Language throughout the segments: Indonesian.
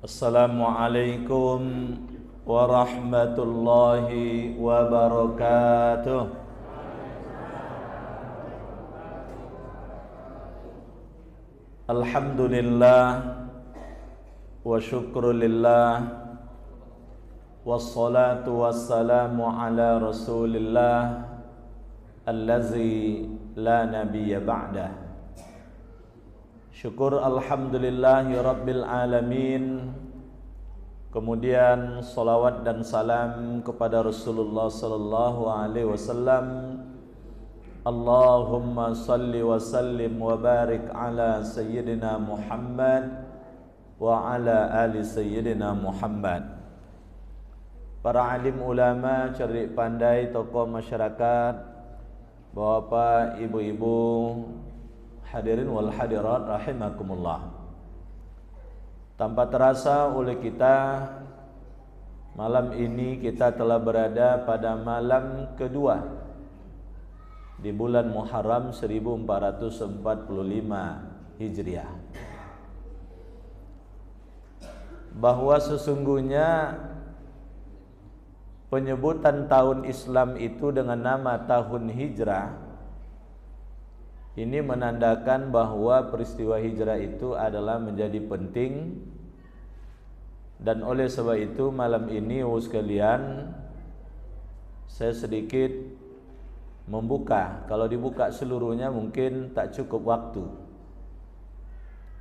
Assalamualaikum warahmatullahi wabarakatuh. Alhamdulillah wa syukrulillah wassalatu wassalamu ala rasulillah allazi la nabiyya ba'dah. Syukur alhamdulillahi rabbil alamin. Kemudian salawat dan salam kepada Rasulullah sallallahu alaihi wasallam. Allahumma salli wa sallim wa barik ala sayyidina Muhammad wa ala ali sayyidina Muhammad. Para alim ulama, cerdik pandai, tokoh masyarakat, bapak, ibu-ibu, hadirin wal hadirat rahimakumullah. Tanpa terasa oleh kita, malam ini kita telah berada pada malam kedua di bulan Muharram 1445 Hijriah. Bahwa sesungguhnya penyebutan tahun Islam itu dengan nama tahun Hijrah ini menandakan bahwa peristiwa hijrah itu adalah menjadi penting. Dan oleh sebab itu malam ini sekalian saya sedikit membuka. Kalau dibuka seluruhnya mungkin tak cukup waktu.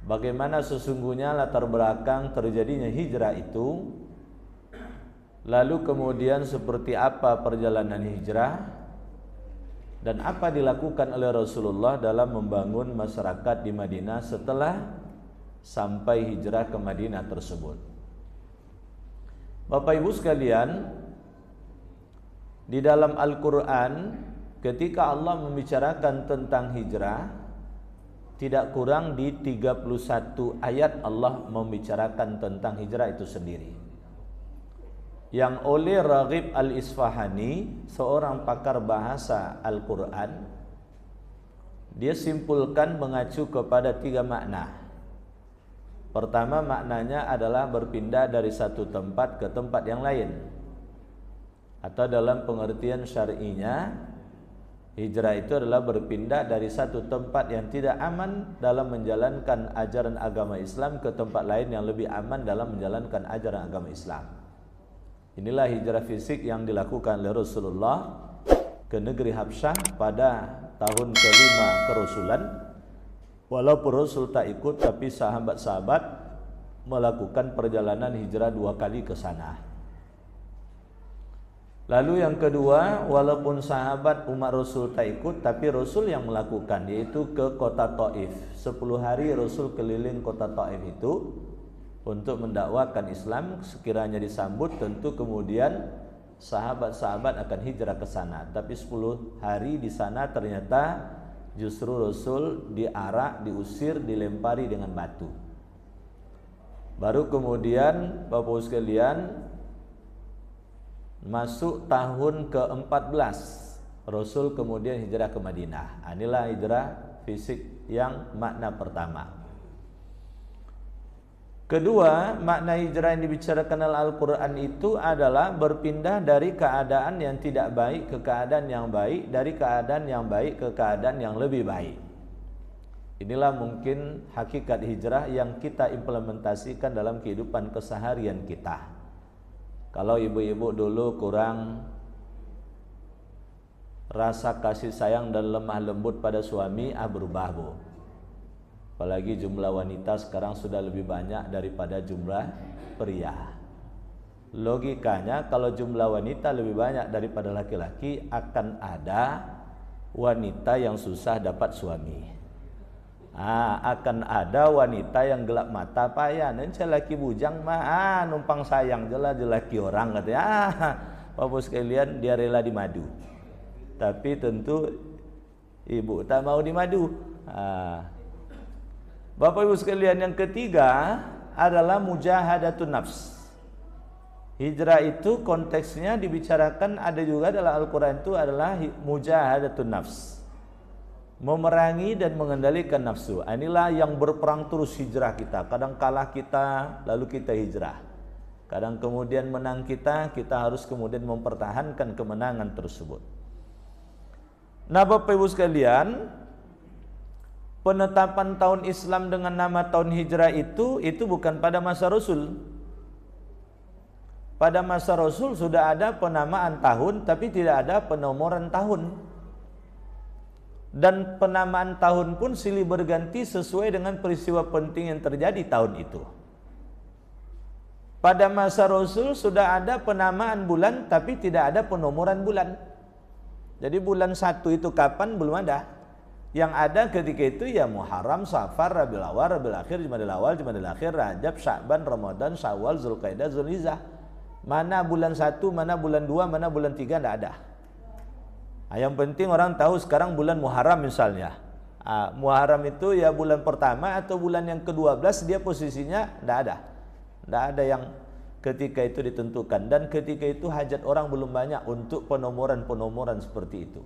Bagaimana sesungguhnya latar belakang terjadinya hijrah itu, lalu kemudian seperti apa perjalanan hijrah, dan apa dilakukan oleh Rasulullah dalam membangun masyarakat di Madinah setelah sampai hijrah ke Madinah tersebut. Bapak Ibu sekalian, di dalam Al-Quran ketika Allah membicarakan tentang hijrah, tidak kurang di 31 ayat Allah membicarakan tentang hijrah itu sendiri. Yang oleh Raghib Al-Isfahani, seorang pakar bahasa Al-Quran, dia simpulkan mengacu kepada 3 makna. Pertama, maknanya adalah berpindah dari satu tempat ke tempat yang lain, atau dalam pengertian syar'inya, hijrah itu adalah berpindah dari satu tempat yang tidak aman dalam menjalankan ajaran agama Islam ke tempat lain yang lebih aman dalam menjalankan ajaran agama Islam. Inilah hijrah fisik yang dilakukan oleh Rasulullah ke negeri Habsyah pada tahun ke-5 kerasulan. Walaupun Rasul tak ikut, tapi sahabat-sahabat melakukan perjalanan hijrah 2 kali ke sana. Lalu yang kedua, walaupun sahabat umat Rasul tak ikut, tapi Rasul yang melakukan, yaitu ke kota Taif. 10 hari Rasul keliling kota Taif itu untuk mendakwakan Islam. Sekiranya disambut, tentu kemudian sahabat-sahabat akan hijrah ke sana. Tapi 10 hari di sana ternyata justru Rasul diarak, diusir, dilempari dengan batu. Baru kemudian Bapak sekalian, masuk tahun ke-14 Rasul kemudian hijrah ke Madinah. Inilah hijrah fisik yang makna pertama. Kedua, makna hijrah yang dibicarakan dalam Al-Quran itu adalah berpindah dari keadaan yang tidak baik ke keadaan yang baik, dari keadaan yang baik ke keadaan yang lebih baik. Inilah mungkin hakikat hijrah yang kita implementasikan dalam kehidupan keseharian kita. Kalau ibu-ibu dulu kurang rasa kasih sayang dan lemah lembut pada suami, berubah bu. Apalagi jumlah wanita sekarang sudah lebih banyak daripada jumlah pria. Logikanya kalau jumlah wanita lebih banyak daripada laki-laki, akan ada wanita yang susah dapat suami. Akan ada wanita yang gelap mata payah. Nanti laki bujang mah numpang sayang jelas laki orang katanya. Bapak sekalian, dia rela dimadu. Tapi tentu ibu tak mau dimadu. Bapak Ibu sekalian, yang ketiga adalah mujahadatun nafs. Hijrah itu konteksnya dibicarakan ada juga dalam Al-Quran itu adalah mujahadatun nafs. memerangi dan mengendalikan nafsu. Inilah yang berperang terus hijrah kita. Kadang kalah kita, lalu kita hijrah. Kadang kemudian menang kita harus kemudian mempertahankan kemenangan tersebut. Nah, Bapak Ibu sekalian, penetapan tahun Islam dengan nama tahun hijrah itu bukan pada masa Rasul. Pada masa Rasul sudah ada penamaan tahun, tapi tidak ada penomoran tahun. Dan penamaan tahun pun silih berganti sesuai dengan peristiwa penting yang terjadi tahun itu. Pada masa Rasul sudah ada penamaan bulan, tapi tidak ada penomoran bulan. Jadi bulan 1 itu kapan belum ada. Yang ada ketika itu ya Muharram, Safar, Rabiul Awal, Rabiul Akhir, Jumadil Awal, Jumadil Akhir, Rajab, Sya'ban, Ramadan, Syawal, Zulqaidah, Zulhijjah. Mana bulan 1, mana bulan 2, mana bulan 3 tidak ada. Yang penting orang tahu sekarang bulan Muharram misalnya. Muharram itu ya bulan pertama atau bulan yang ke-12, dia posisinya tidak ada. Tidak ada yang ketika itu ditentukan. Dan ketika itu hajat orang belum banyak untuk penomoran-penomoran seperti itu.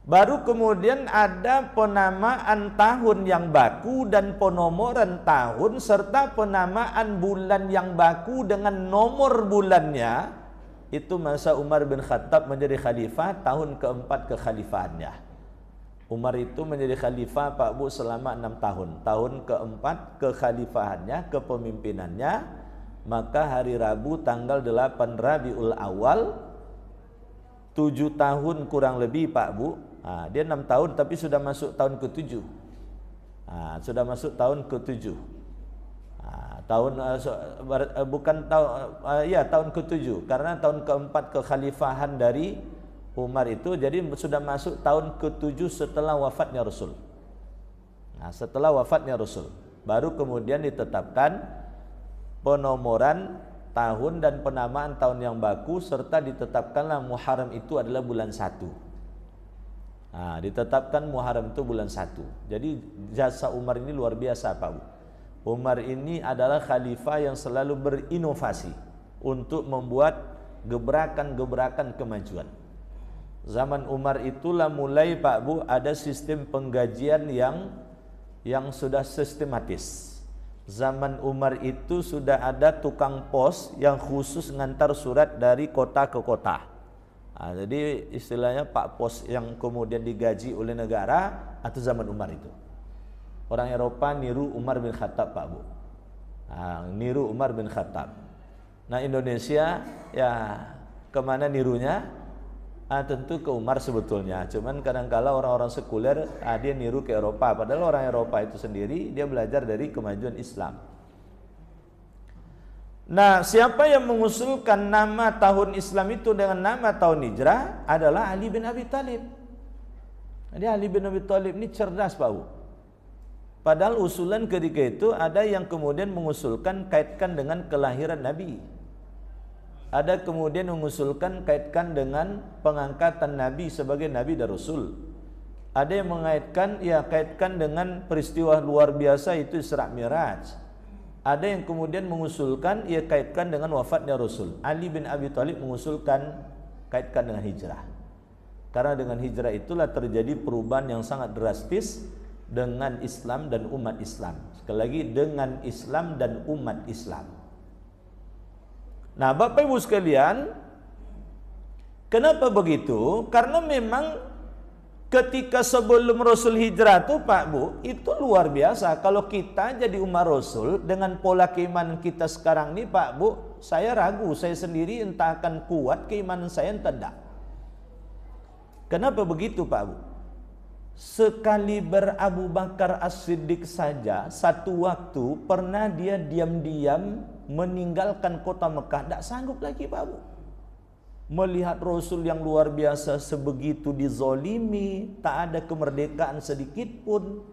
Baru kemudian ada penamaan tahun yang baku dan penomoran tahun serta penamaan bulan yang baku dengan nomor bulannya. Itu masa Umar bin Khattab menjadi khalifah, tahun keempat kekhalifahannya. Umar itu menjadi khalifah Pak Bu selama 6 tahun. Tahun keempat kekhalifahannya, kepemimpinannya. Maka hari Rabu tanggal 8 Rabiul Awal, 7 tahun kurang lebih Pak Bu. Dia 6 tahun tapi sudah masuk tahun ke-7. Sudah masuk tahun ke-7. Tahun ke-7 karena tahun keempat kekhalifahan dari Umar itu, jadi sudah masuk tahun ke-7 setelah wafatnya Rasul. Setelah wafatnya Rasul baru kemudian ditetapkan penomoran tahun dan penamaan tahun yang baku serta ditetapkanlah Muharram itu adalah bulan 1. Ditetapkan Muharram itu bulan 1. Jadi jasa Umar ini luar biasa Pak Bu. Umar ini adalah khalifah yang selalu berinovasi untuk membuat gebrakan-gebrakan kemajuan. Zaman Umar itulah mulai Pak Bu ada sistem penggajian yang sudah sistematis. Zaman Umar itu sudah ada tukang pos yang khusus ngantar surat dari kota ke kota. Jadi istilahnya Pak Pos yang kemudian digaji oleh negara atau zaman Umar itu. Orang Eropa niru Umar bin Khattab Pak Bu. Niru Umar bin Khattab. Nah Indonesia ya kemana nirunya? Tentu ke Umar sebetulnya. Cuman kadang-kala orang-orang sekuler dia niru ke Eropa. Padahal orang Eropa itu sendiri dia belajar dari kemajuan Islam. Nah siapa yang mengusulkan nama tahun Islam itu dengan nama tahun hijrah adalah Ali bin Abi Thalib. Jadi Ali bin Abi Thalib ini cerdas Pak Bu. Padahal usulan ketika itu ada yang kemudian mengusulkan kaitkan dengan kelahiran Nabi. Ada kemudian mengusulkan kaitkan dengan pengangkatan Nabi sebagai Nabi dan Rasul. Ada yang mengaitkan kaitkan dengan peristiwa luar biasa itu Isra Mi'raj. Ada yang kemudian mengusulkan kaitkan dengan wafatnya Rasul. Ali bin Abi Thalib mengusulkan kaitkan dengan hijrah. Karena dengan hijrah itulah terjadi perubahan yang sangat drastis dengan Islam dan umat Islam. Sekali lagi dengan Islam dan umat Islam. Nah Bapak Ibu sekalian, kenapa begitu? Karena memang ketika sebelum Rasul hijrah tuh Pak Bu, itu luar biasa. Kalau kita jadi umat Rasul dengan pola keimanan kita sekarang nih Pak Bu, saya ragu, saya sendiri entah akan kuat keimanan saya entah tidak. Kenapa begitu Pak Bu? Sekali Abu Bakar As-Siddiq saja satu waktu pernah dia diam-diam meninggalkan kota Mekah, tidak sanggup lagi Pak Bu. Melihat Rasul yang luar biasa sebegitu dizolimi, tak ada kemerdekaan sedikit pun.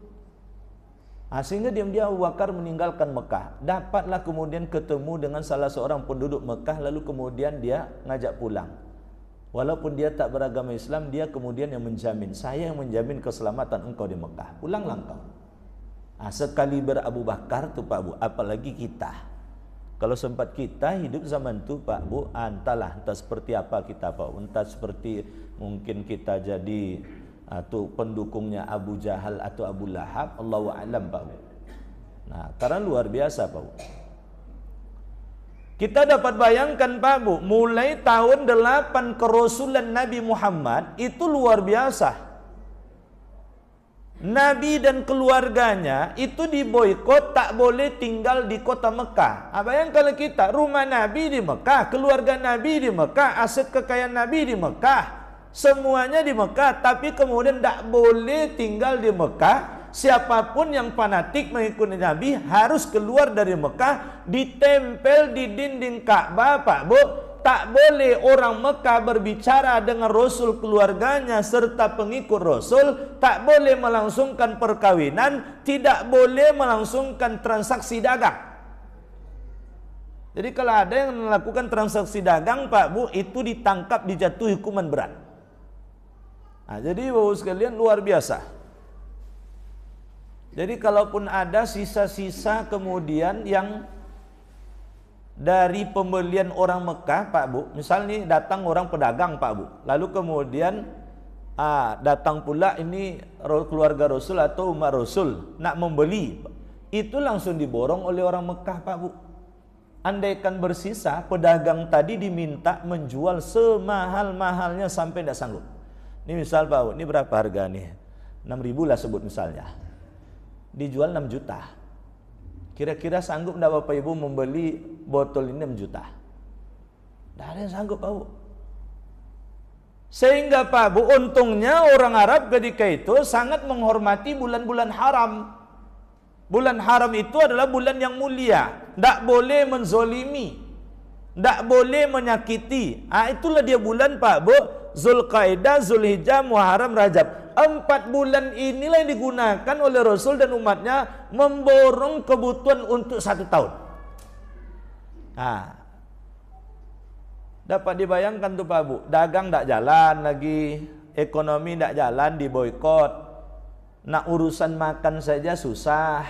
Sehingga diam-diam Abu Bakar meninggalkan Mekah. Dapatlah kemudian ketemu dengan salah seorang penduduk Mekah, lalu kemudian dia ngajak pulang. Walaupun dia tak beragama Islam, dia kemudian yang menjamin, saya yang menjamin keselamatan engkau di Mekah. Pulanglah engkau. Sekali Abu Bakar tuh Pak Bu, apalagi kita. Kalau sempat kita hidup zaman itu Pak Bu, entah seperti apa kita Pak Bu, entah seperti mungkin kita jadi atau pendukungnya Abu Jahal atau Abu Lahab, Allahu a'lam Pak Bu. Nah, karena luar biasa Pak Bu. Kita dapat bayangkan Pak Bu, mulai tahun 8 kerasulan Nabi Muhammad itu luar biasa. Nabi dan keluarganya itu diboikot, tak boleh tinggal di kota Mekah. Bayangkan kalau kita, rumah Nabi di Mekah, keluarga Nabi di Mekah, aset kekayaan Nabi di Mekah, semuanya di Mekah, tapi kemudian tak boleh tinggal di Mekah. Siapapun yang fanatik mengikuti Nabi harus keluar dari Mekah, ditempel di dinding Ka'bah Pak Bu. Tak boleh orang Mekah berbicara dengan Rasul, keluarganya serta pengikut Rasul. Tak boleh melangsungkan perkawinan, tidak boleh melangsungkan transaksi dagang. Jadi kalau ada yang melakukan transaksi dagang Pak Bu, itu ditangkap, dijatuhi hukuman berat. Nah, jadi Bapak sekalian luar biasa. Jadi kalaupun ada sisa-sisa kemudian yang dari pembelian orang Mekah Pak Bu, misalnya datang orang pedagang Pak Bu, lalu kemudian datang pula ini keluarga Rasul atau umat Rasul nak membeli, itu langsung diborong oleh orang Mekah Pak Bu. Andaikan bersisa, pedagang tadi diminta menjual semahal-mahalnya sampai tidak sanggup. Ini misal Pak Bu, ini berapa harga nih? 6.000 lah sebut misalnya, dijual 6 juta. Kira-kira sanggup tidak Bapak Ibu membeli botol ini 6 juta? Tidak ada yang sanggup Pak Bu. Sehingga Pak Bu, untungnya orang Arab ketika itu sangat menghormati bulan-bulan haram. Bulan haram itu adalah bulan yang mulia, tidak boleh menzolimi, tidak boleh menyakiti. Itulah dia bulan Pak Bu, Zulqaidah, Zulhijjah, Muharram, Rajab. 4 bulan inilah yang digunakan oleh Rasul dan umatnya memborong kebutuhan untuk 1 tahun. Dapat dibayangkan tuh Pak Bu, dagang tak jalan lagi, ekonomi tak jalan, diboikot. Nak urusan makan saja susah.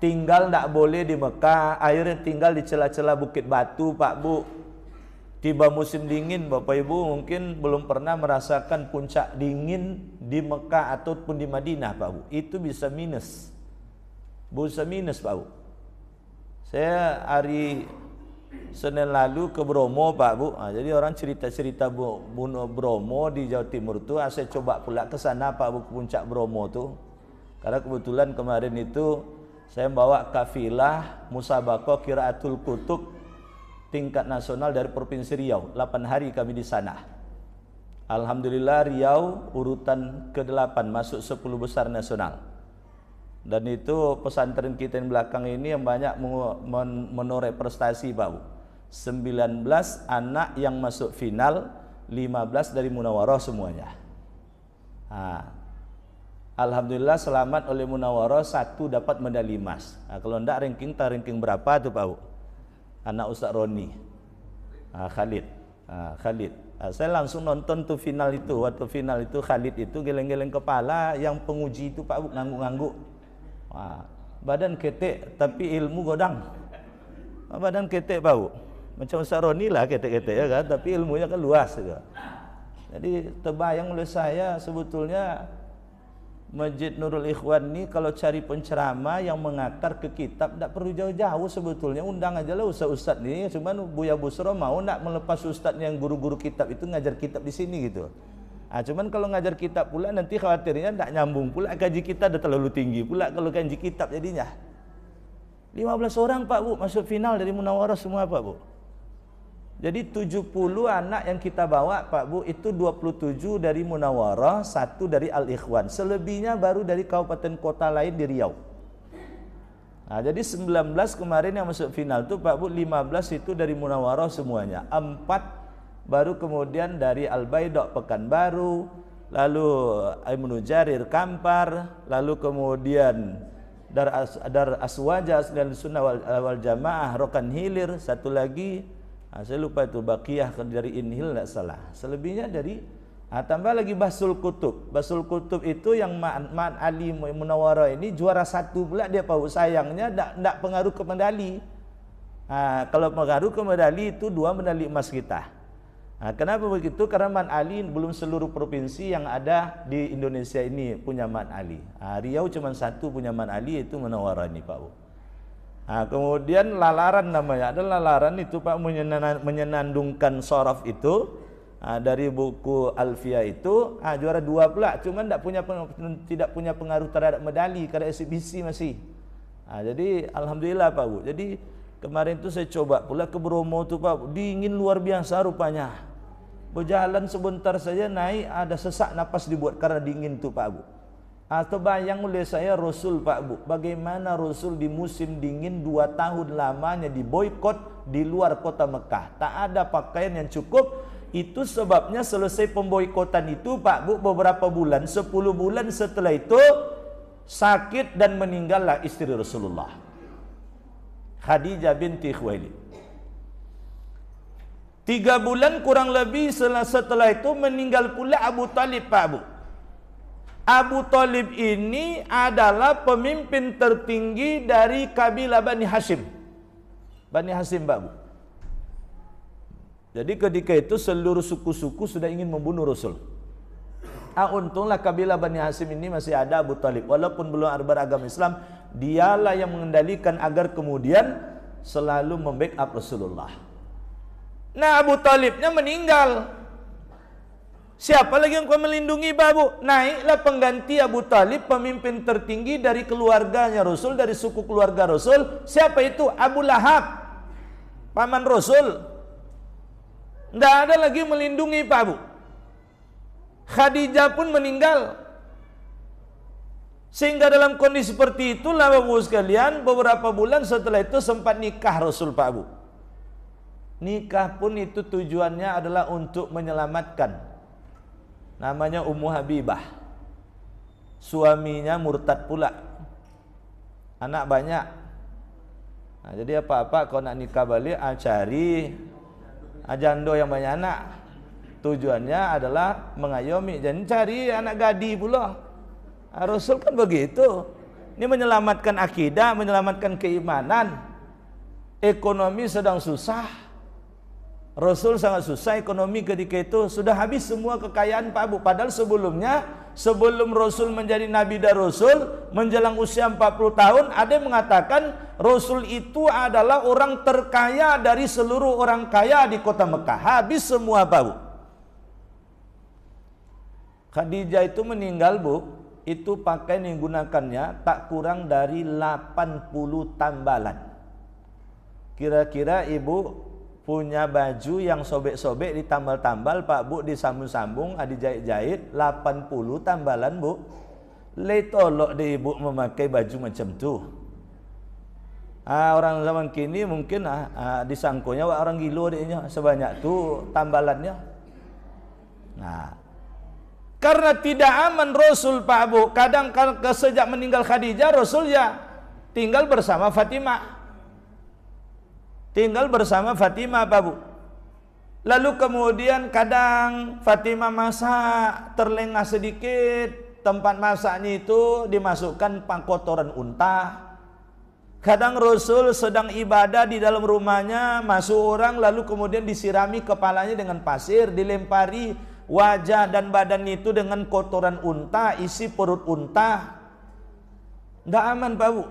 Tinggal tak boleh di Mekah, akhirnya tinggal di celah-celah Bukit Batu Pak Bu. Tiba musim dingin, Bapak Ibu mungkin belum pernah merasakan puncak dingin di Mekah ataupun di Madinah Pak Bu. Itu bisa minus. Bisa minus Pak Bu. Saya hari Senin lalu ke Bromo Pak Bu. Jadi orang cerita-cerita Bromo di Jawa Timur tu, saya coba pula ke sana Pak Bu, ke puncak Bromo tu. Karena kebetulan kemarin itu saya bawa kafilah musabaqah qiraatul kutub tingkat nasional dari Provinsi Riau. 8 hari kami di sana. Alhamdulillah Riau urutan ke-8 masuk 10 besar nasional. Dan itu pesantren kita yang belakang ini yang banyak menoreh prestasi Pak Bu. 19 anak yang masuk final, 15 dari Munawarah semuanya. Alhamdulillah selamat oleh Munawarah, 1 dapat medali emas. Kalau enggak ranking berapa tuh Pak Bu? Anak Ustaz Roni, Khalid. Saya langsung nonton tuh final itu. Waktu final itu Khalid itu geleng-geleng kepala, yang penguji itu Pak Bu ngangguk-ngangguk. Badan ketek tapi ilmu godang. Badan ketek Pak Bu, macam Ustaz Roni lah ketek-ketek ya kan, tapi ilmunya kan luas gitu. Jadi terbayang oleh saya sebetulnya Masjid Nurul Ikhwan ini kalau cari penceramah yang mengakar ke kitab tidak perlu jauh-jauh sebetulnya, undang aja lah ustaz-ustaz ini. Cuman Buya Busro mau nak melepas ustaz yang guru-guru kitab itu ngajar kitab di sini gitu. Cuman kalau ngajar kitab pula nanti khawatirnya tidak nyambung pula, gaji kita dah terlalu tinggi pula kalau gaji kitab jadinya. 15 orang Pak Bu masuk final dari Munawarah semua Pak Bu. Jadi 70 anak yang kita bawa Pak Bu, itu 27 dari Munawarah, 1 dari Al-Ikhwan. Selebihnya baru dari kabupaten kota lain di Riau. Jadi 19 kemarin yang masuk final itu Pak Bu, 15 itu dari Munawarah semuanya. 4 baru kemudian dari Al-Baidok Pekanbaru, lalu Ibnu Jarir Kampar, lalu kemudian Dar Aswaja dan Sunnah wal Jamaah Rokan Hilir, satu lagi saya lupa itu Baqiyah dari Inhil tidak salah. Selebihnya dari tambah lagi Basul Kutub. Basul Kutub itu yang Ma'an Ali Munawarah ini juara 1 pula dia Pak. Sayangnya tidak pengaruh ke medali. Kalau pengaruh ke medali itu 2 medali emas kita. Kenapa begitu? Karena Man Ali belum seluruh provinsi yang ada di Indonesia ini punya Man Ali. Riau cuma satu punya Man Ali, yaitu Menawarani Pak Bu. Kemudian lalaran namanya, ada lalaran itu Pak, menyenandungkan sorof itu dari buku Alfia itu juara 2 pula, cuman tidak punya pengaruh terhadap medali karena eksibisi masih. Jadi alhamdulillah Pak Bu. Jadi kemarin itu saya coba pula ke Bromo tuh Pak Bu, dingin luar biasa rupanya. Berjalan sebentar saja naik ada sesak napas dibuat karena dingin tuh Pak Bu. Atau bayang oleh saya Rasul Pak Bu, bagaimana Rasul di musim dingin 2 tahun lamanya diboikot di luar kota Mekah. Tak ada pakaian yang cukup. Itu sebabnya selesai pemboikotan itu Pak Bu, beberapa bulan, 10 bulan setelah itu sakit dan meninggallah istri Rasulullah, Khadijah binti Khuwailid. 3 bulan kurang lebih setelah itu meninggal pula Abu Talib Pak Bu. Abu Talib ini adalah pemimpin tertinggi dari kabilah Bani Hashim. Bani Hashim Pak Bu. Jadi ketika itu seluruh suku-suku sudah ingin membunuh Rasul. Untunglah kabilah Bani Hashim ini masih ada Abu Talib. Walaupun belum beragama Islam, dialah yang mengendalikan agar kemudian selalu membackup Rasulullah. Nah, Abu Talibnya meninggal. Siapa lagi yang akan melindungi Babu? Naiklah pengganti Abu Talib, pemimpin tertinggi dari keluarganya Rasul, dari suku keluarga Rasul. Siapa itu? Abu Lahab, paman Rasul. Tidak ada lagi melindungi Babu. Khadijah pun meninggal. Sehingga dalam kondisi seperti itulah Babu sekalian, beberapa bulan setelah itu sempat nikah Rasul Pak Bu. Nikah pun itu tujuannya adalah untuk menyelamatkan. Namanya Ummu Habibah. Suaminya murtad pula. Anak banyak. Jadi apa-apa kalau nak nikah balik cari jando yang banyak anak. Tujuannya adalah mengayomi. Jangan cari anak gadi pula. Rasul kan begitu. Ini menyelamatkan akidah, menyelamatkan keimanan. Ekonomi sedang susah. Rasul sangat susah ekonomi ketika itu, sudah habis semua kekayaan Pak Bu. Padahal sebelumnya, sebelum Rasul menjadi Nabi dan Rasul, menjelang usia 40 tahun, ada yang mengatakan Rasul itu adalah orang terkaya dari seluruh orang kaya di kota Mekah. Habis semua Pak Bu. Khadijah itu meninggal Bu, itu pakaian yang digunakannya tak kurang dari 80 tambalan. Kira-kira ibu punya baju yang sobek-sobek ditambal-tambal Pak Bu, disambung-sambung, dijahit-jahit 80 tambalan Bu. Letolok deh ibu memakai baju macam tu. Orang zaman kini mungkin disangkunya orang gilo dehnya sebanyak tu tambalannya. Nah, karena tidak aman Rasul Pak Bu, kadang sejak meninggal Khadijah Rasul ya tinggal bersama Fatimah. Tinggal bersama Fatimah Pak Bu. Lalu kemudian kadang Fatimah masak terlengah sedikit, tempat masaknya itu dimasukkan kotoran unta. Kadang Rasul sedang ibadah di dalam rumahnya, masuk orang lalu kemudian disirami kepalanya dengan pasir, dilempari wajah dan badan itu dengan kotoran unta, isi perut unta. Tidak aman Pak Bu.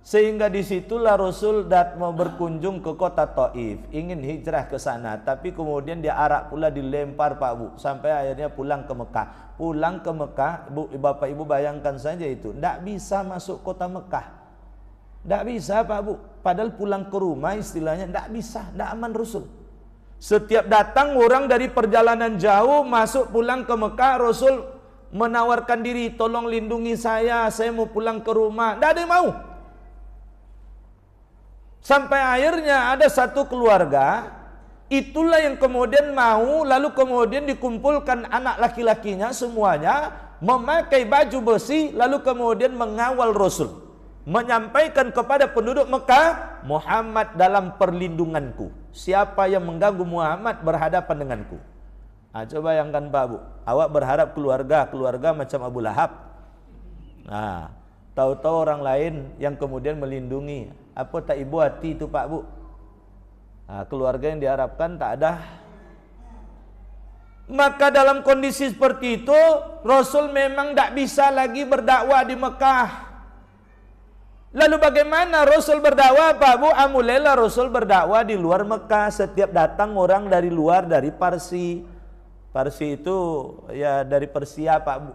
Sehingga disitulah Rasul mau berkunjung ke kota Taif, ingin hijrah ke sana, tapi kemudian dia arak pula dilempar Pak Bu, sampai akhirnya pulang ke Mekah. Pulang ke Mekah, Bapak Ibu bayangkan saja itu, tidak bisa masuk kota Mekah, tidak bisa Pak Bu. Padahal pulang ke rumah istilahnya tidak bisa, tidak aman Rasul. Setiap datang orang dari perjalanan jauh masuk pulang ke Mekah, Rasul menawarkan diri, tolong lindungi saya mau pulang ke rumah. Tidak ada yang mau. Sampai akhirnya ada satu keluarga, itulah yang kemudian mau, lalu kemudian dikumpulkan anak laki-lakinya semuanya, memakai baju besi, lalu kemudian mengawal Rasul. Menyampaikan kepada penduduk Mekah, Muhammad dalam perlindunganku. Siapa yang mengganggu Muhammad berhadapan denganku. Coba bayangkan Pak Bu, awak berharap keluarga macam Abu Lahab. Tahu-tahu orang lain yang kemudian melindungi. Apa tak ibu hati itu Pak Bu? Keluarga yang diharapkan tak ada. Maka dalam kondisi seperti itu, Rasul memang tidak bisa lagi berdakwah di Mekah. Lalu bagaimana Rasul berdakwah, Pak Bu? Mulailah Rasul berdakwah di luar Mekah. Setiap datang orang dari luar, dari Parsi. Parsi itu ya dari Persia, Pak Bu.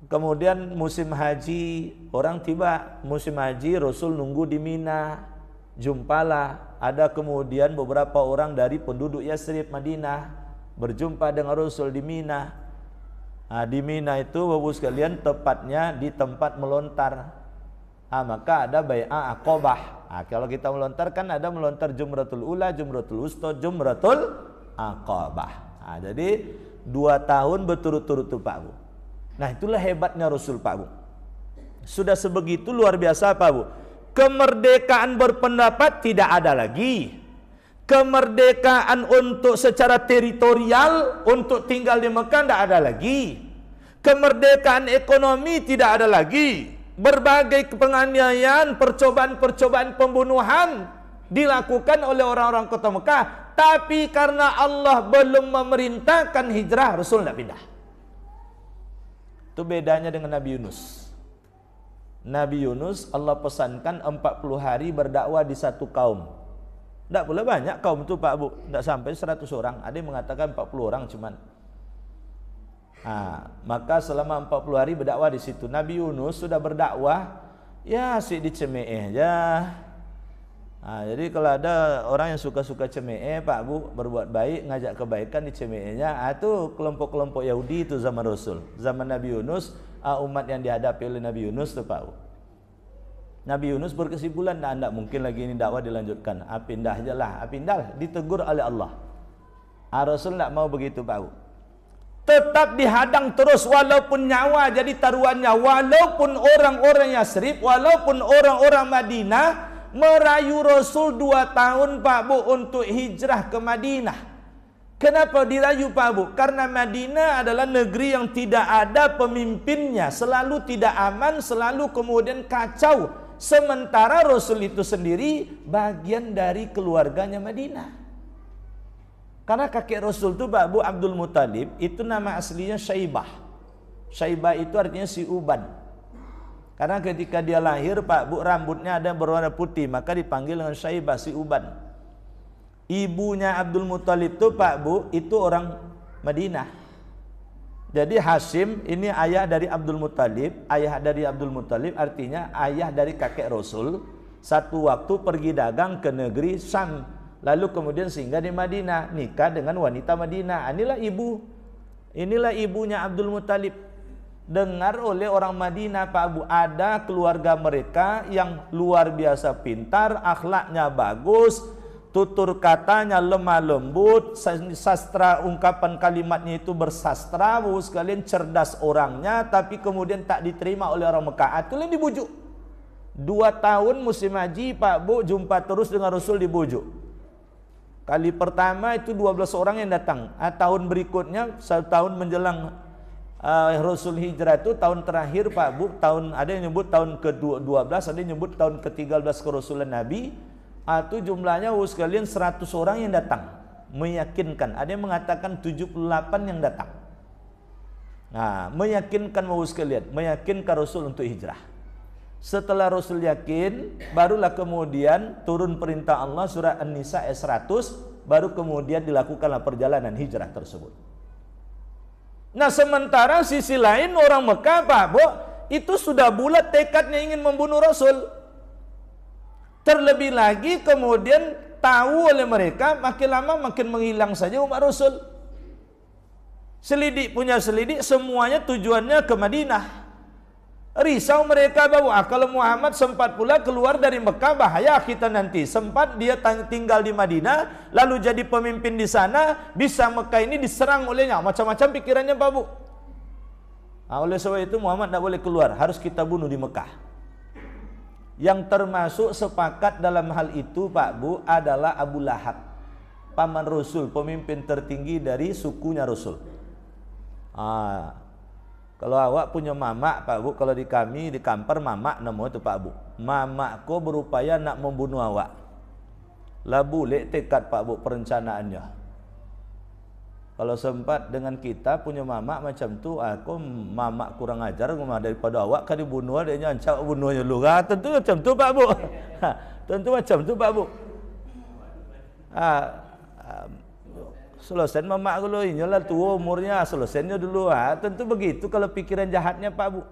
Kemudian musim haji, orang tiba musim haji, Rasul nunggu di Mina. Jumpalah, ada kemudian beberapa orang dari penduduk Yasrib, Madinah, berjumpa dengan Rasul di Mina. Nah, di Mina itu Bapak sekalian tepatnya di tempat melontar. Maka ada bai'ah Aqabah. Kalau kita melontar kan ada melontar Jumratul Ula, Jumratul Wusta, Jumratul Aqabah. Jadi 2 tahun berturut-turut Pak Bu. Nah, itulah hebatnya Rasul Pak Bu. Sudah sebegitu luar biasa Pak Bu. Kemerdekaan berpendapat tidak ada lagi. Kemerdekaan untuk secara teritorial untuk tinggal di Mekah tidak ada lagi. Kemerdekaan ekonomi tidak ada lagi. Berbagai penganiayaan, percobaan-percobaan pembunuhan dilakukan oleh orang-orang kota Mekah. Tapi karena Allah belum memerintahkan hijrah, Rasul tidak pindah. Itu bedanya dengan Nabi Yunus. Nabi Yunus Allah pesankan 40 hari berdakwah di satu kaum. Tidak boleh banyak kaum itu Pak Bu. Tidak sampai 100 orang. Ada yang mengatakan 40 orang cuman. Maka selama 40 hari berdakwah di situ. Nabi Yunus sudah berdakwah, ya si di Ceme'eh aja. Jadi kalau ada orang yang suka-suka Ceme'eh Pak Bu, berbuat baik, ngajak kebaikan di Ceme'ehnya, itu kelompok-kelompok Yahudi itu zaman Rasul. Zaman Nabi Yunus, umat yang dihadapi oleh Nabi Yunus itu Pak Bu. Nabi Yunus berkesimpulan, tidak mungkin lagi ini dakwah dilanjutkan. Pindah aja lah, pindah. Ditegur oleh Allah. Rasul tidak mau begitu Pak Bu. Tetap dihadang terus walaupun nyawa jadi taruhannya. Walaupun orang-orang Yasrib, walaupun orang-orang Madinah merayu Rasul 2 tahun Pak Bu untuk hijrah ke Madinah. Kenapa dirayu Pak Bu? Karena Madinah adalah negeri yang tidak ada pemimpinnya, selalu tidak aman, selalu kemudian kacau. Sementara Rasul itu sendiri bagian dari keluarganya Madinah. Karena kakek Rasul itu Pak Bu Abdul Muthalib, itu nama aslinya Syaibah. Syaibah itu artinya si uban. Karena ketika dia lahir Pak Bu rambutnya ada berwarna putih, maka dipanggil dengan Syaibah, si uban. Ibunya Abdul Muthalib itu Pak Bu, itu orang Madinah. Jadi Hashim ini ayah dari Abdul Muthalib. Ayah dari Abdul Muthalib artinya ayah dari kakek Rasul. Satu waktu pergi dagang ke negeri Syam, lalu kemudian singgah di Madinah, nikah dengan wanita Madinah. Inilah ibunya Abdul Muthalib. Dengar oleh orang Madinah Pak Bu, ada keluarga mereka yang luar biasa pintar, akhlaknya bagus, tutur katanya lemah lembut, sastra ungkapan kalimatnya itu bersastra, sekalian cerdas orangnya, tapi kemudian tak diterima oleh orang Mekah. Itulah dibujuk. 2 tahun musim haji Pak Bu jumpa terus dengan Rasul dibujuk. Kali pertama itu 12 orang yang datang. Tahun berikutnya, 1 tahun menjelang Rasul hijrah itu tahun terakhir Pak Bu, ada yang nyebut tahun ke-12, ada yang nyebut tahun ke-13 kerasulan Nabi. Itu jumlahnya sekalian 100 orang yang datang meyakinkan. Ada yang mengatakan 78 yang datang. Meyakinkan sekalian, meyakinkan Rasul untuk hijrah. Setelah Rasul yakin, barulah kemudian turun perintah Allah surah An-Nisa ayat 100, baru kemudian dilakukanlah perjalanan hijrah tersebut. Nah, sementara sisi lain orang Mekah Pak Bu, itu sudah bulat tekadnya ingin membunuh Rasul. Terlebih lagi kemudian tahu oleh mereka makin lama makin menghilang saja umat Rasul. Selidik punya selidik, semuanya tujuannya ke Madinah. Risau mereka bahwa kalau Muhammad sempat pula keluar dari Mekah, bahaya kita nanti. Sempat dia tinggal di Madinah, lalu jadi pemimpin di sana, bisa Mekah ini diserang olehnya. Macam-macam pikirannya Pak Bu. Oleh sebab itu Muhammad tidak boleh keluar, harus kita bunuh di Mekah. Yang termasuk sepakat dalam hal itu Pak Bu adalah Abu Lahab, paman Rasul, pemimpin tertinggi dari sukunya Rasul. Kalau awak punya mamak Pak Bu, kalau di kami di Kampar mamak nama itu Pak Bu. Mamakku berupaya nak membunuh awak. Lah boleh tekad Pak Bu perencanaannya. Kalau sempat dengan kita punya mamak macam tu, aku mamak kurang ajar daripada awak kan dibunuh, dia nyancak bunuhnya dulu. Tentu macam tu Pak Bu. Tentu macam tu Pak Bu. Selesai mamak dulu, inilah tua umurnya, selesainya dulu. Tentu begitu kalau pikiran jahatnya Pak Bu.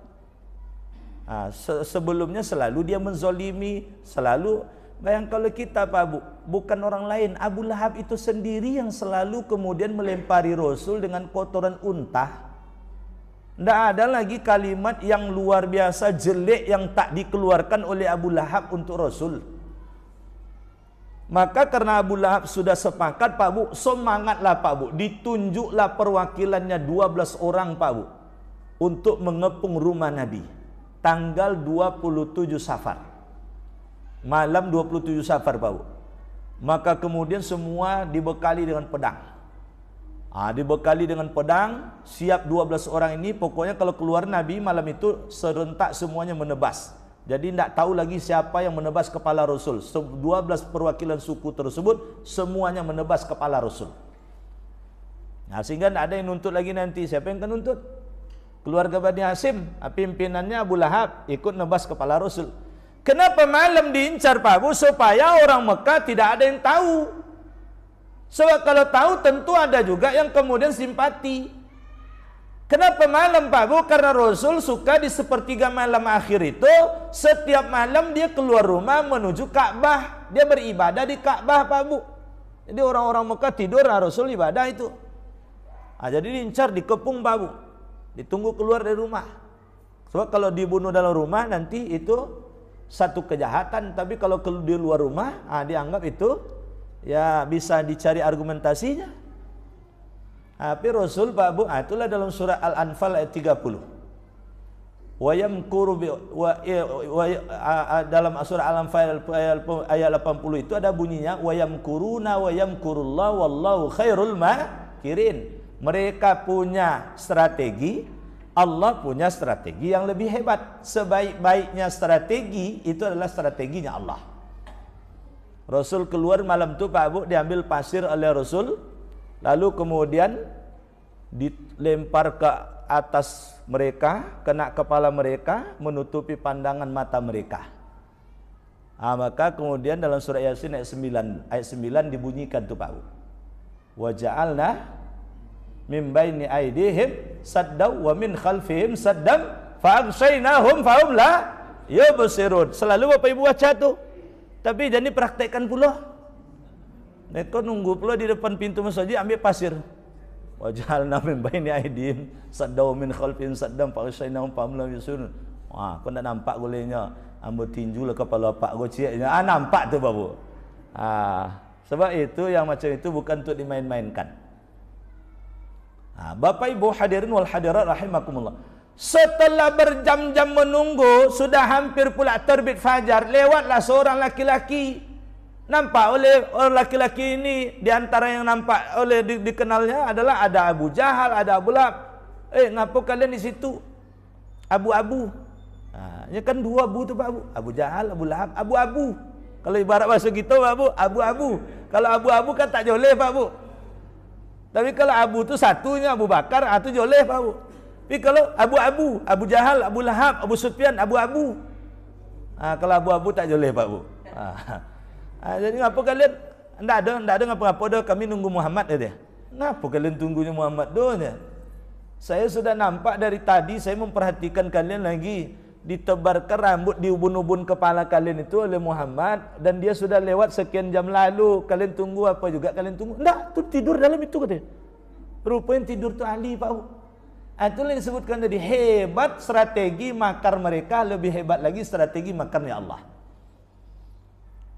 Sebelumnya selalu dia menzolimi, selalu. Bayang kalau kita Pak Bu, bukan orang lain, Abu Lahab itu sendiri yang selalu kemudian melempari Rasul dengan kotoran unta. Tidak ada lagi kalimat yang luar biasa jelek yang tak dikeluarkan oleh Abu Lahab untuk Rasul. Maka karena Abu Lahab sudah sepakat Pak Bu, semangatlah Pak Bu, ditunjuklah perwakilannya 12 orang Pak Bu untuk mengepung rumah Nabi tanggal 27 Safar. Malam 27 Safar Pak Bu. Maka kemudian semua dibekali dengan pedang. Dibekali dengan pedang, siap 12 orang ini. Pokoknya kalau keluar Nabi malam itu serentak semuanya menebas. Jadi tidak tahu lagi siapa yang menebas kepala Rasul. 12 perwakilan suku tersebut semuanya menebas kepala Rasul. Sehingga tidak ada yang nuntut lagi nanti. Siapa yang akan nuntut? Keluarga Bani Hasyim, pimpinannya Abu Lahab ikut nebas kepala Rasul. Kenapa malam diincar Pak Bu? Supaya orang Mekah tidak ada yang tahu. Sebab kalau tahu tentu ada juga yang kemudian simpati. Kenapa malam Pak Bu? Karena Rasul suka di sepertiga malam akhir itu, setiap malam dia keluar rumah menuju Ka'bah. Dia beribadah di Ka'bah Pak Bu. Jadi orang-orang Mekah tidur, Rasul ibadah itu. Jadi diincar, dikepung Pak Bu. Ditunggu keluar dari rumah. Sebab kalau dibunuh dalam rumah nanti itu satu kejahatan, tapi kalau di luar rumah dianggap itu ya bisa dicari argumentasinya. Tapi Rasul Pak Bu, itulah dalam surah Al-Anfal ayat 30. Dalam surah Al-Anfal ayat 80 itu ada bunyinya wayamkuruna wayamkurullah wallahu khairul makirin. Mereka punya strategi, Allah punya strategi yang lebih hebat. Sebaik-baiknya strategi itu adalah strateginya Allah. Rasul keluar malam itu Pak Bu, diambil pasir oleh Rasul, lalu kemudian dilempar ke atas mereka, kena kepala mereka, menutupi pandangan mata mereka. Maka kemudian dalam surah Yasin ayat 9 dibunyikan tuh Pak Bu. Wa ja'alna min baini aidihim saddaw wa min khalfihim saddam fa'aghshaynahum fahum la yubsirun. Selalu Bapak Ibu baca tu. Tapi jadi praktekkan pula. Mereka nunggu pula di depan pintu masjid ambil pasir. Wa ja'alna min baini aidihim saddaw wa min khalfihim saddam fa'aghshaynahum fahum la yubsirun. Kau nak nampak bolehnya ambil tinju lah kepala pak goceknya. Nampak tu Bapak. Sebab itu yang macam itu bukan untuk dimain-mainkan. Bapak Ibu hadirin wal hadirat rahimakumullah. Setelah berjam-jam menunggu, sudah hampir pula terbit fajar, lewatlah seorang laki-laki. Nampak oleh orang laki-laki ini, di antara yang nampak oleh dikenalnya adalah ada Abu Jahal, ada Abu Lahab. Ngapa kalian di situ? Abu-abu. Ini kan dua abu tu Pak Abu. Abu Jahal, Abu Lahab, abu-abu. Kalau ibarat bahasa kita Pak Abu, abu-abu. Kalau abu-abu kan tak joleh Pak Abu. Tapi kalau Abu tu satunya Abu Bakar, itu joleh Pak Abu. Tapi kalau abu-abu, Abu Jahal, Abu Lahab, Abu Sufyan, abu-abu. Kalau abu-abu tak joleh Pak Abu. Jadi ngapa kalian ndak ada ngapa-ngapa dah, kami nunggu Muhammad dia. Ngapa kalian tunggunya Muhammad doanya? Saya sudah nampak dari tadi, saya memperhatikan kalian lagi ditebarkan rambut di ubun-ubun kepala kalian itu oleh Muhammad, dan dia sudah lewat sekian jam lalu. Kalian tunggu apa juga kalian tunggu? Enggak, tu tidur dalam itu katanya. Rupanya tidur tu ahli Pak Bu. Itulah yang disebutkan tadi, hebat strategi makar mereka, lebih hebat lagi strategi makarnya Allah.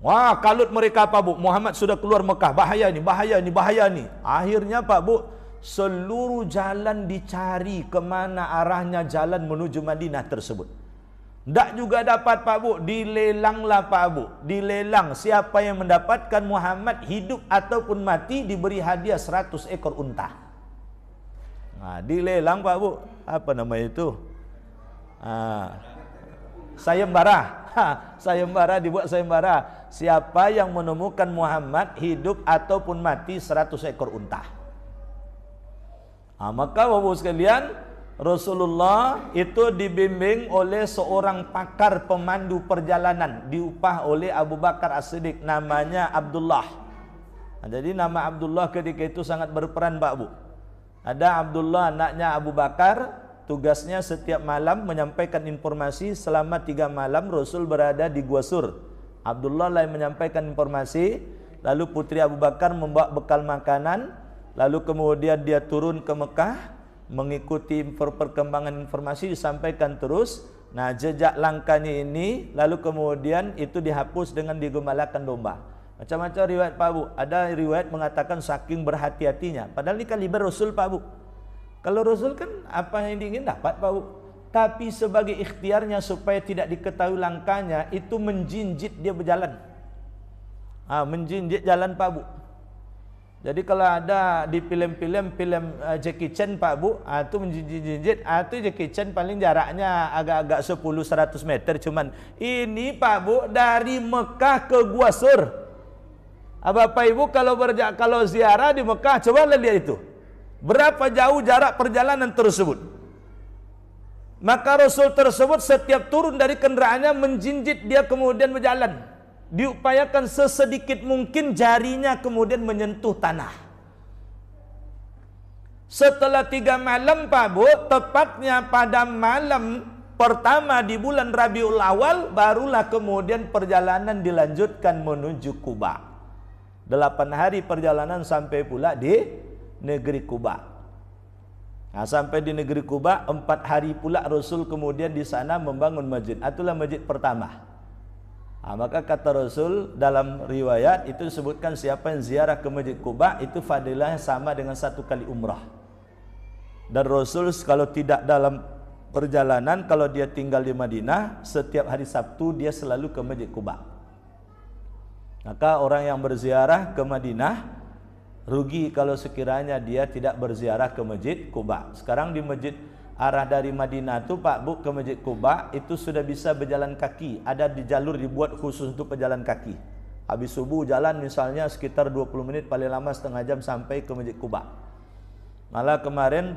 Wah, kalut mereka Pak Bu. Muhammad sudah keluar Mekah, bahaya ni, bahaya ni, bahaya ni. Akhirnya Pak Bu, seluruh jalan dicari kemana arahnya jalan menuju Madinah tersebut. Tak juga dapat Pak Bu, dilelanglah Pak Bu, dilelang. Siapa yang mendapatkan Muhammad hidup ataupun mati diberi hadiah 100 ekor unta. Dilelang Pak Bu, apa nama itu? Sayembara. Sayembara, dibuat sayembara. Siapa yang menemukan Muhammad hidup ataupun mati 100 ekor unta. Maka Bapak sekalian, Rasulullah itu dibimbing oleh seorang pakar pemandu perjalanan, diupah oleh Abu Bakar As-Siddiq, namanya Abdullah. Jadi nama Abdullah ketika itu sangat berperan Pak Bu. Ada Abdullah anaknya Abu Bakar, tugasnya setiap malam menyampaikan informasi. Selama 3 malam Rasul berada di Gua Sur. Abdullah lah yang menyampaikan informasi. Lalu putri Abu Bakar membawa bekal makanan. Lalu kemudian dia turun ke Mekah, mengikuti perkembangan informasi, disampaikan terus. Nah, jejak langkahnya ini lalu kemudian itu dihapus dengan digembalakan domba. Macam-macam riwayat Pak Bu. Ada riwayat mengatakan saking berhati-hatinya. Padahal ini kaliber Rasul Pak Bu. Kalau Rasul kan apa yang diingin dapat Pak Bu. Tapi sebagai ikhtiarnya supaya tidak diketahui langkahnya, itu menjinjit dia berjalan. Menjinjit jalan Pak Bu. Jadi kalau ada di film Jackie Chan Pak Bu, itu menjinjit, itu Jackie Chan paling jaraknya agak-agak 10-100 meter. Cuman ini Pak Bu dari Mekah ke Gua Sur. Bapak Ibu kalau ziarah di Mekah, coba lihat itu. Berapa jauh jarak perjalanan tersebut. Maka Rasul tersebut setiap turun dari kendaraannya menjinjit, dia kemudian berjalan. Diupayakan sesedikit mungkin jarinya kemudian menyentuh tanah. Setelah 3 malam Pak Bu, tepatnya pada malam pertama di bulan Rabiul Awal, barulah kemudian perjalanan dilanjutkan menuju Kuba. 8 hari perjalanan sampai pula di negeri Kuba. Sampai di negeri Kuba 4 hari pula Rasul kemudian di sana membangun masjid. Itulah masjid pertama. Maka kata Rasul dalam riwayat itu disebutkan siapa yang ziarah ke masjid Kuba itu fadilahnya sama dengan 1 kali umrah. Dan Rasul kalau tidak dalam perjalanan, kalau dia tinggal di Madinah, setiap hari Sabtu dia selalu ke masjid Kuba. Maka orang yang berziarah ke Madinah rugi kalau sekiranya dia tidak berziarah ke masjid Kuba. Sekarang di masjid arah dari Madinah itu Pak Bu ke masjid Kuba itu sudah bisa berjalan kaki. Ada di jalur dibuat khusus untuk pejalan kaki. Habis subuh jalan misalnya sekitar 20 menit, paling lama setengah jam sampai ke masjid Kuba. Malah kemarin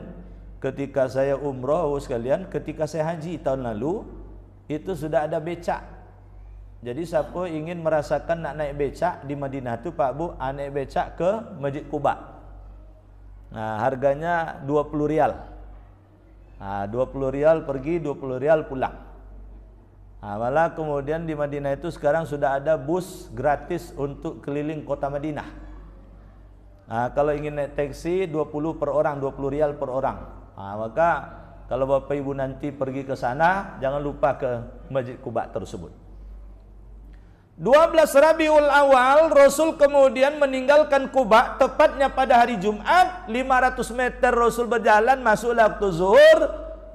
ketika saya umroh sekalian, ketika saya haji tahun lalu itu sudah ada becak. Jadi siapa ingin merasakan nak naik becak di Madinah tu Pak Bu, naik becak ke Masjid Kuba. Nah, harganya 20 rial. 20 rial pergi, 20 rial pulang. Malah kemudian di Madinah itu sekarang sudah ada bus gratis untuk keliling kota Madinah. Kalau ingin naik taksi 20 per orang, 20 rial per orang. Maka kalau Bapak Ibu nanti pergi ke sana, jangan lupa ke Masjid Kuba tersebut. 12 Rabiul Awal Rasul kemudian meninggalkan Kuba tepatnya pada hari Jumat. 500 meter Rasul berjalan, masuklah waktu zuhur.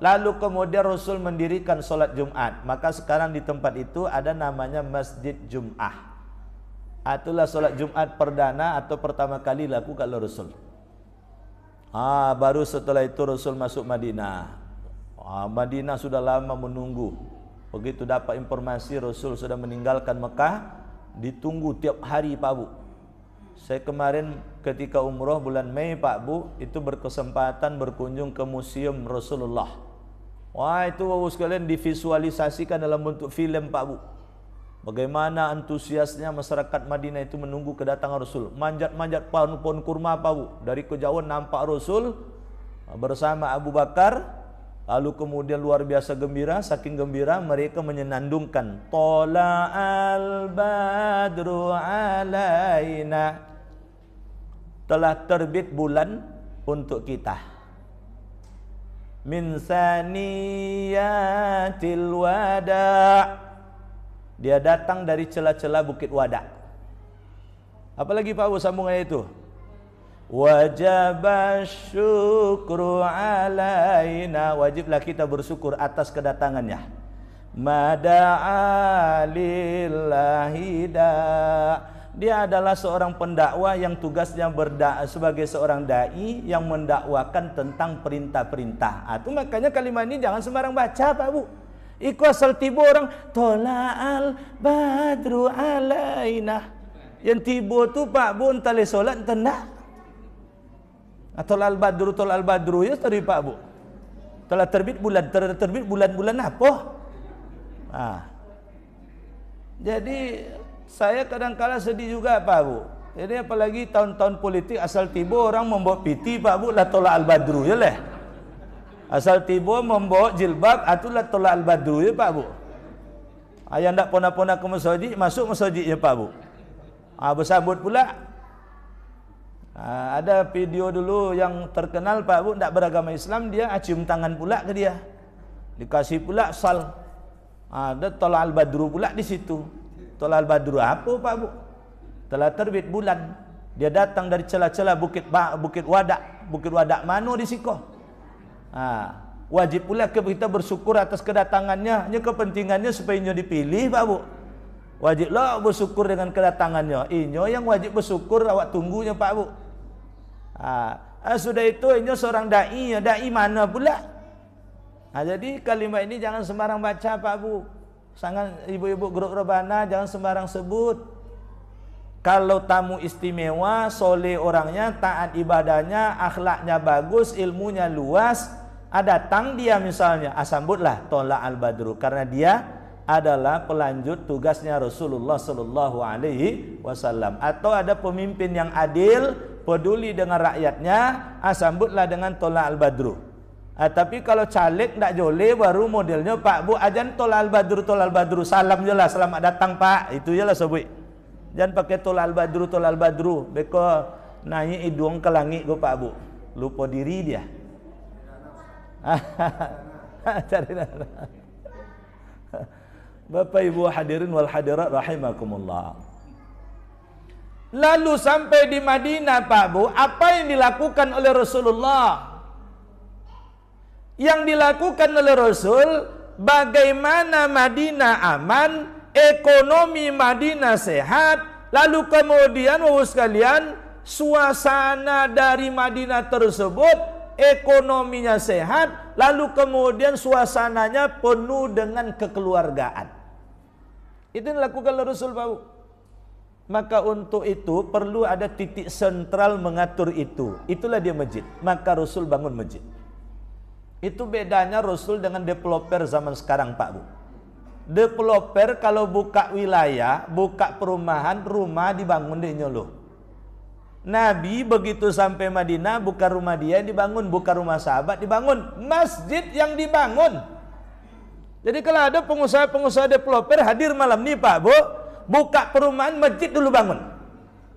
Lalu kemudian Rasul mendirikan solat Jumat. Maka sekarang di tempat itu ada namanya Masjid Jum'ah. Itulah solat Jumat perdana atau pertama kali lakukan oleh Rasul. Baru setelah itu Rasul masuk Madinah. Madinah sudah lama menunggu. Begitu dapat informasi Rasul sudah meninggalkan Mekah, ditunggu tiap hari Pak Bu. Saya kemarin ketika umroh bulan Mei Pak Bu, itu berkesempatan berkunjung ke Museum Rasulullah. Itu Bapak sekalian divisualisasikan dalam bentuk film Pak Bu. Bagaimana antusiasnya masyarakat Madinah itu menunggu kedatangan Rasul. Manjat-manjat pohon kurma Pak Bu. Dari kejauhan nampak Rasul bersama Abu Bakar. Lalu kemudian luar biasa gembira, saking gembira mereka menyenandungkan Tala'al badru alaina, telah terbit bulan untuk kita. Min saniyatil wada', dia datang dari celah-celah Bukit Wada'. Apalagi Pak Bu sambungannya itu? Wajib syukru alaina, wajiblah kita bersyukur atas kedatangannya. Mada'a lillahi da, dia adalah seorang pendakwah yang tugasnya sebagai seorang dai yang mendakwakan tentang perintah-perintah. Itu makanya kalimat ini jangan sembarang baca Pak Bu. Iku asal tiba orang Tola'al badru alaina, yang tiba tu Pak Bu entah solat entah. Tolak al-badru ya tadi Pak Bu. Telah terbit bulan apa? Jadi saya kadang-kala sedih juga Pak Bu. Jadi apalagi tahun-tahun politik asal tiba orang membawa piti Pak Bu lah tolak al-badru ya leh. Asal tiba membawa jilbab atulah tolak al-badru ya Pak Bu. Ayah ndak pona-pona ke masjid, masuk masjid ya Pak Bu. Bersambut pula. Ada video dulu yang terkenal Pak Bu, ndak beragama Islam, dia cium tangan pula ke dia. Dikasih pula sal. Ada tolak al-badru pula di situ. Tolak al-badru apa Pak Bu? Telah terbit bulan. Dia datang dari celah-celah bukit wadak mano di siko. Wajib pula kita bersyukur atas kedatangannya. Nya kepentingannya supaya inyo dipilih Pak Bu. Wajiblah bersyukur dengan kedatangannya. Inyo yang wajib bersyukur awak tunggunya Pak Bu. Sudah itu inyo seorang dai, dai mana pula? Jadi kalimat ini jangan sembarang baca Pak Bu. Sangat ibu-ibu grup rebana jangan sembarang sebut. Kalau tamu istimewa, soleh orangnya, taat ibadahnya, akhlaknya bagus, ilmunya luas, datang dia misalnya, sambutlah tolak al-badru karena dia adalah pelanjut tugasnya Rasulullah sallallahu alaihi wasallam. Atau ada pemimpin yang adil, peduli dengan rakyatnya, sambutlah dengan tolak al-badru. Tapi kalau caleg ndak jole baru modelnya Pak Bu ajan tolak al-badru, salam je lah, selamat datang Pak. Itu je lah sebut. Jangan pakai tolak al-badru. Beko naik hidung ke langit go Pak Bu. Lupa diri dia. Cari Bapak Ibu hadirin wal hadirat rahimakumullah. Lalu sampai di Madinah Pak Bu, apa yang dilakukan oleh Rasulullah? Yang dilakukan oleh Rasul, bagaimana Madinah aman, ekonomi Madinah sehat, lalu kemudian Bapak sekalian, suasana dari Madinah tersebut ekonominya sehat, lalu kemudian suasananya penuh dengan kekeluargaan. Itu yang dilakukan oleh Rasul Pak Bu. Maka untuk itu perlu ada titik sentral mengatur itu. Itulah dia masjid. Maka Rasul bangun masjid. Itu bedanya Rasul dengan developer zaman sekarang Pak Bu. Developer kalau buka wilayah, buka perumahan, rumah dibangun deh nyolo. Nabi begitu sampai Madinah, bukan rumah dia yang dibangun, bukan rumah sahabat dibangun, masjid yang dibangun. Jadi kalau ada pengusaha-pengusaha developer hadir malam ini Pak Bu, buka perumahan, masjid dulu bangun.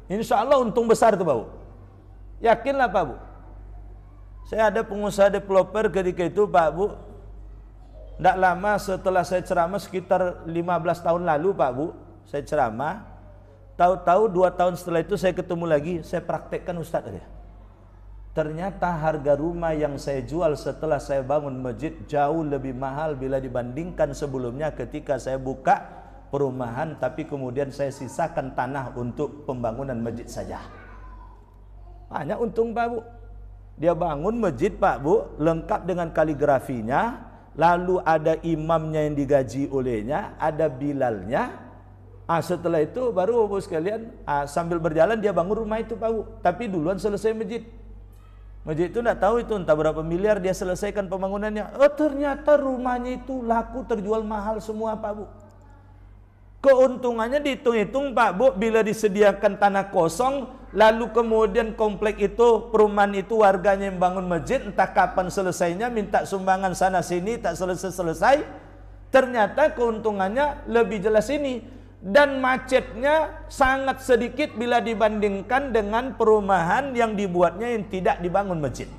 Insya Allah untung besar tuh Pak Bu. Yakinlah Pak Bu. Saya ada pengusaha developer ketika itu Pak Bu. Tidak lama setelah saya ceramah, sekitar 15 tahun lalu Pak Bu, saya ceramah. Tahu-tahu 2 tahun setelah itu saya ketemu lagi, saya praktekkan Ustadz dia. Ternyata harga rumah yang saya jual setelah saya bangun masjid jauh lebih mahal bila dibandingkan sebelumnya ketika saya buka perumahan tapi kemudian saya sisakan tanah untuk pembangunan masjid saja. Banyak untung Pak Bu. Dia bangun masjid Pak Bu, lengkap dengan kaligrafinya, lalu ada imamnya yang digaji olehnya, ada bilalnya. Setelah itu baru Bapak sekalian sambil berjalan dia bangun rumah itu Pak Bu. Tapi duluan selesai masjid. Masjid itu tidak tahu itu entah berapa miliar dia selesaikan pembangunannya. Ternyata rumahnya itu laku terjual mahal semua Pak Bu. Keuntungannya dihitung-hitung Pak Bu, bila disediakan tanah kosong, lalu kemudian komplek itu, perumahan itu warganya yang bangun masjid, entah kapan selesainya, minta sumbangan sana sini, tak selesai-selesai. Ternyata keuntungannya lebih jelas ini. Dan macetnya sangat sedikit bila dibandingkan dengan perumahan yang dibuatnya yang tidak dibangun masjid.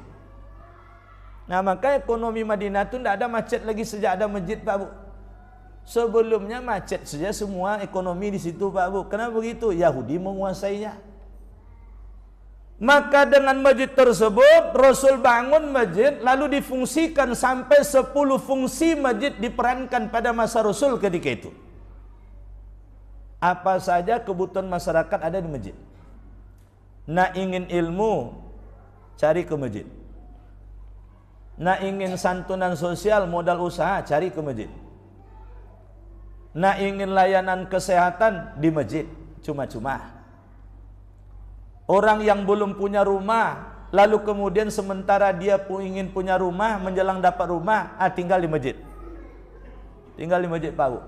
Nah maka ekonomi Madinah itu tidak ada macet lagi sejak ada masjid Pak Bu. Sebelumnya macet saja semua ekonomi di situ Pak Bu. Kenapa begitu? Yahudi menguasainya. Maka dengan masjid tersebut Rasul bangun masjid lalu difungsikan sampai 10 fungsi masjid diperankan pada masa Rasul ketika itu. Apa saja kebutuhan masyarakat ada di masjid. Nak ingin ilmu, cari ke masjid. Nak ingin santunan sosial, modal usaha, cari ke masjid. Nak ingin layanan kesehatan, di masjid. Cuma-cuma. Orang yang belum punya rumah, lalu kemudian sementara dia ingin punya rumah, menjelang dapat rumah, tinggal di masjid. Tinggal di masjid Pak Bu.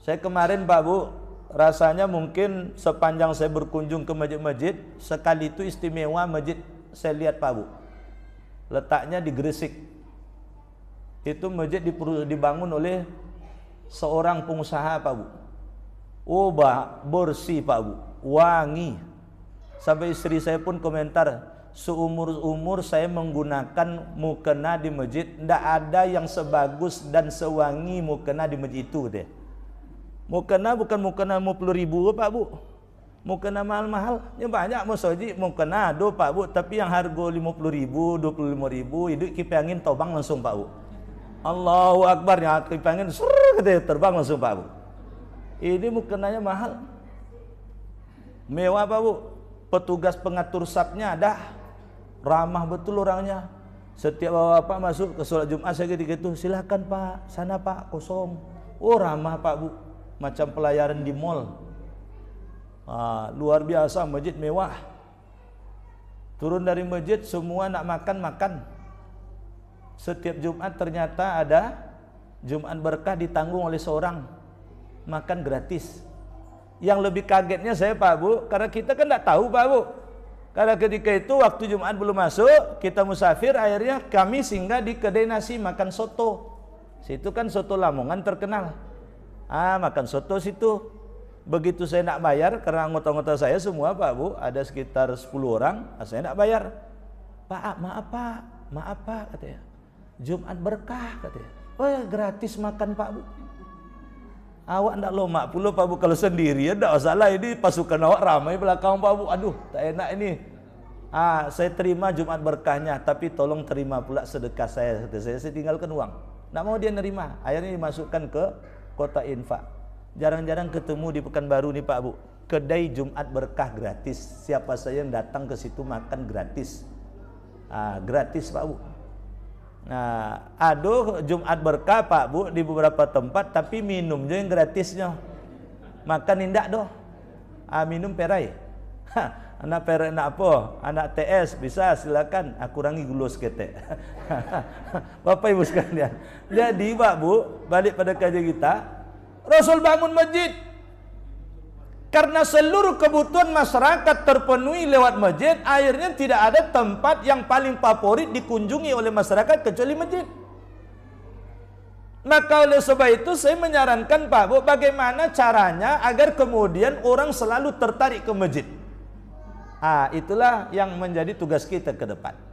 Saya kemarin Pak Bu, rasanya mungkin sepanjang saya berkunjung ke masjid-masjid, sekali itu istimewa masjid saya lihat Pak Bu. Letaknya di Gresik. Itu masjid dibangun oleh seorang pengusaha Pak Bu. Oh, bersih Pak Bu, wangi. Sampai istri saya pun komentar, seumur-umur saya menggunakan mukena di masjid, tidak ada yang sebagus dan sewangi mukena di masjid itu deh. Mukena bukan mukena 50.000 Pak Bu, mukena mahal-mahal. Ya banyak masjid mukena do Pak Bu, tapi yang harga 50.000, 25.000, itu kipas angin terbang langsung Pak Bu. Allahu Akbar, ya kipas angin terbang langsung Pak Bu. Ini mukenanya mahal, mewah Pak Bu. Petugas pengatur sapnya ada, ramah betul orangnya. Setiap bapak masuk ke sholat Jumat saya gitu, silakan Pak, sana Pak, kosong. Oh ramah Pak Bu, macam pelayaran di mall. Luar biasa, masjid mewah. Turun dari masjid semua nak makan. Setiap Jumat ternyata ada Jumat berkah ditanggung oleh seorang, makan gratis. Yang lebih kagetnya saya Pak Bu, karena kita kan tidak tahu Pak Bu. Karena ketika itu waktu Jumat belum masuk, kita musafir, akhirnya kami singgah di kedai nasi makan soto. Situ kan soto Lamongan terkenal. Makan soto situ. Begitu saya nak bayar, karena anggota-anggota saya semua Pak Bu, ada sekitar 10 orang, saya nak bayar. Pak, maaf Pak, katanya. Jumat berkah, katanya. Oh ya, gratis makan Pak Bu. Awak ndak lomak pula Pak Bu, kalau sendiri ya ndak masalah, ini pasukan awak ramai belakang Pak Bu. Aduh, tak enak ini. Saya terima Jumat berkahnya, tapi tolong terima pula sedekah saya. Saya tinggalkan uang. Ndak mau dia nerima. Akhirnya dimasukkan ke kota infak. Jarang-jarang ketemu di Pekanbaru nih Pak Bu. Kedai Jumat berkah gratis. Siapa saja yang datang ke situ makan gratis. Gratis Pak Bu. Aduh, Jumat berkah Pak Bu di beberapa tempat, tapi minumnya yang gratisnya. Makan indak doh. Minum perai. Anak perai nak apa? Anak TS bisa, silakan. Kurangi gula seketek. Bapak Ibu sekalian. Jadi Pak Bu, balik pada kajian kita, Rasul bangun masjid karena seluruh kebutuhan masyarakat terpenuhi lewat masjid. Akhirnya tidak ada tempat yang paling favorit dikunjungi oleh masyarakat kecuali masjid. Maka oleh sebab itu saya menyarankan Pak Bu, bagaimana caranya agar kemudian orang selalu tertarik ke masjid. Itulah yang menjadi tugas kita ke depan.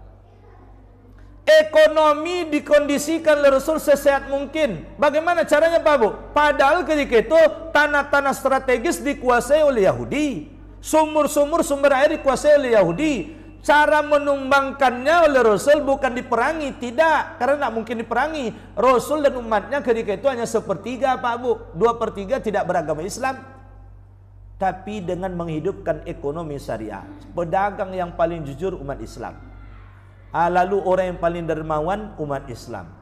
Ekonomi dikondisikan oleh Rasul sesehat mungkin. Bagaimana caranya Pak Bu? Padahal ketika itu tanah-tanah strategis dikuasai oleh Yahudi, sumur-sumur sumber air dikuasai oleh Yahudi. Cara menumbangkannya oleh Rasul bukan diperangi, tidak, karena tidak mungkin diperangi. Rasul dan umatnya ketika itu hanya 1/3 Pak Bu, 2/3 tidak beragama Islam. Tapi dengan menghidupkan ekonomi syariah, pedagang yang paling jujur umat Islam. Lalu orang yang paling dermawan umat Islam.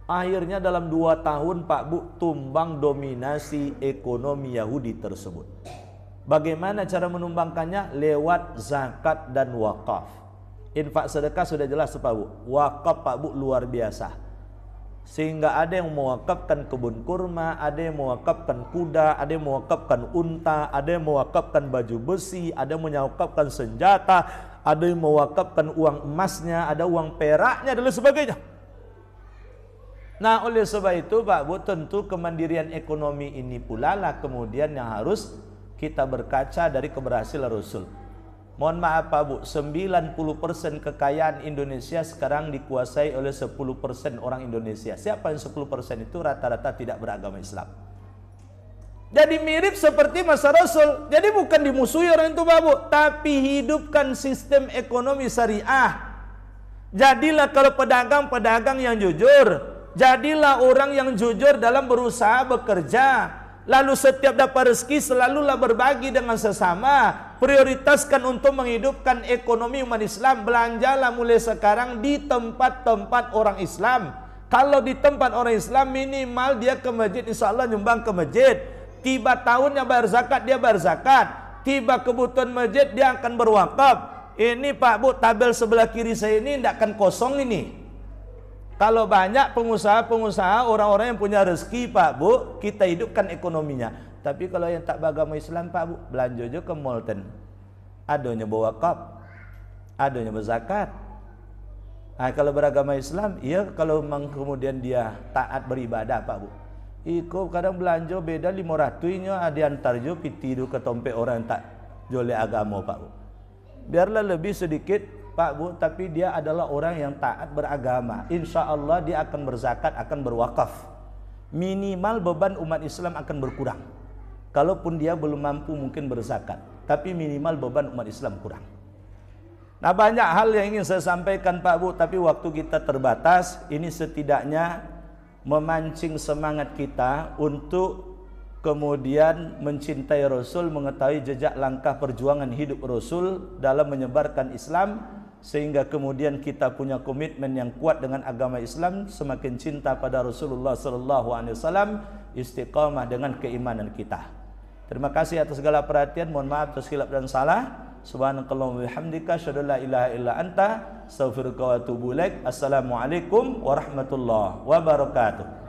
Akhirnya dalam 2 tahun Pak Bu, tumbang dominasi ekonomi Yahudi tersebut. Bagaimana cara menumbangkannya? Lewat zakat dan wakaf. Infak sedekah sudah jelas Pak Bu. Wakaf Pak Bu luar biasa. Sehingga ada yang mewakafkan kebun kurma, ada yang mewakafkan kuda, ada yang mewakafkan unta, ada yang mewakafkan baju besi, ada yang mewakafkan senjata, ada yang mewakafkan uang emasnya, ada uang peraknya dan sebagainya. Nah, oleh sebab itu Pak Bu, tentu kemandirian ekonomi ini pula lah kemudian yang harus kita berkaca dari keberhasilan Rasul. Mohon maaf Pak Bu, 90% kekayaan Indonesia sekarang dikuasai oleh 10% orang Indonesia. Siapa yang 10% itu? Rata-rata tidak beragama Islam. Jadi mirip seperti masa Rasul. Jadi bukan dimusuhi orang itu Pak Bu, tapi hidupkan sistem ekonomi syariah. Jadilah kalau pedagang-pedagang yang jujur, jadilah orang yang jujur dalam berusaha bekerja. Lalu setiap dapat rezeki selalulah berbagi dengan sesama. Prioritaskan untuk menghidupkan ekonomi umat Islam. Belanjalah mulai sekarang di tempat-tempat orang Islam. Kalau di tempat orang Islam, minimal dia ke masjid, insya Allah nyumbang ke masjid. Tiba tahunnya bayar zakat, dia bayar zakat. Tiba kebutuhan masjid, dia akan berwakaf. Ini Pak Bu, tabel sebelah kiri saya ini tidak akan kosong ini. Kalau banyak pengusaha-pengusaha, orang-orang yang punya rezeki Pak Bu, kita hidupkan ekonominya. Tapi kalau yang tak beragama Islam Pak Bu, belanja aja ke mall ten. Adanya bawa kop, adanya berzakat. Nah, kalau beragama Islam, iya kalau memang kemudian dia taat beribadah Pak Bu. Iko kadang belanja beda 500-nya diantar jo piti ke tompe orang yang tak joleh agama Pak Bu. Biarlah lebih sedikit Pak Bu, tapi dia adalah orang yang taat beragama. Insya Allah dia akan berzakat, akan berwakaf. Minimal beban umat Islam akan berkurang. Kalaupun dia belum mampu mungkin berzakat, tapi minimal beban umat Islam kurang. Nah, banyak hal yang ingin saya sampaikan Pak Bu, tapi waktu kita terbatas. Ini setidaknya memancing semangat kita untuk kemudian mencintai Rasul, mengetahui jejak langkah perjuangan hidup Rasul dalam menyebarkan Islam, sehingga kemudian kita punya komitmen yang kuat dengan agama Islam, semakin cinta pada Rasulullah SAW, istiqamah dengan keimanan kita. Terima kasih atas segala perhatian. Mohon maaf atas khilaf dan salah. Subhanakallahumma wa bihamdika, asyhadu an la ilaha illa anta, astaghfiruka wa atubu ilaik. Assalamualaikum warahmatullahi wabarakatuh.